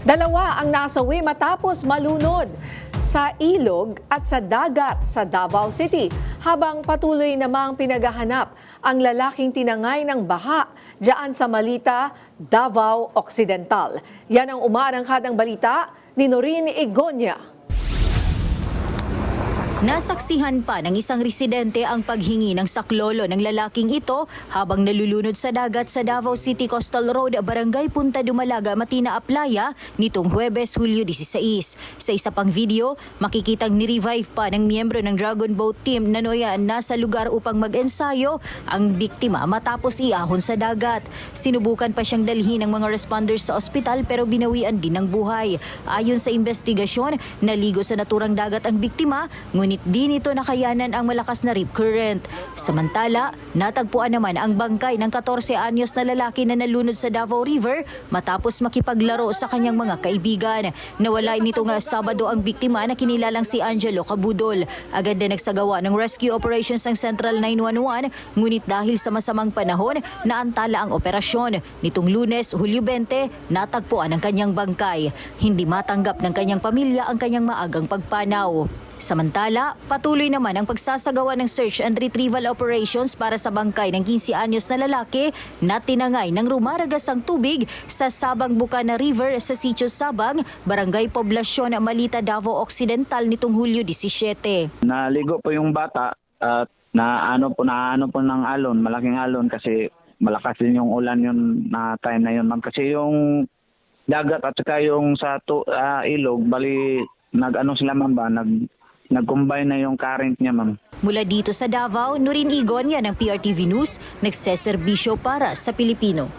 Dalawa ang nasawi matapos malunod sa ilog at sa dagat sa Davao City habang patuloy namang pinaghahanap ang lalaking tinangay ng baha diyan sa Malita, Davao Occidental. Yan ang umaarangkadang balita ni Noreen Igonia. Nasaksihan pa ng isang residente ang paghingi ng saklolo ng lalaking ito habang nalulunod sa dagat sa Davao City Coastal Road, Barangay Punta Dumalaga, Matina, Aplaya nitong Huwebes, Hulyo 16. Sa isa pang video, makikitang ni-revive pa ng miyembro ng Dragon Boat Team na nasa lugar upang mag-ensayo ang biktima matapos iahon sa dagat. Sinubukan pa siyang dalhin ng mga responders sa ospital pero binawian din ng buhay. Ayon sa investigasyon, naligo sa naturang dagat ang biktima, ngunit di nito nakayanan ang malakas na rip current. Samantala, natagpuan naman ang bangkay ng 14 anyos na lalaki na nalunod sa Davao River matapos makipaglaro sa kanyang mga kaibigan. Nawala nito nga Sabado ang biktima na kinilalang si Angelo Cabudol. Agad na nagsagawa ng rescue operations ng Central 911, ngunit dahil sa masamang panahon, naantala ang operasyon. Nitong Lunes, Hulyo 20, natagpuan ang kanyang bangkay. Hindi matanggap ng kanyang pamilya ang kanyang maagang pagpanaw. Samantala, patuloy naman ang pagsasagawa ng search and retrieval operations para sa bangkay ng 15 anyos na lalaki na tinangay ng rumaragasang tubig sa Sabang Bukana River sa Sitio Sabang, Barangay Poblasyon, Malita, Davao Occidental nitong Hulyo 17. Naligo po yung bata at naano po ng alon, malaking alon kasi malakas din yung ulan yun na time na yun, ma'am. Kasi yung dagat at saka yung sa ilog, bali sila, ma'am, nag-combine na yung current niya, ma'am. Mula dito sa Davao, Noreen Igonia ng PRTV News, nagseserbisyo para sa Pilipino.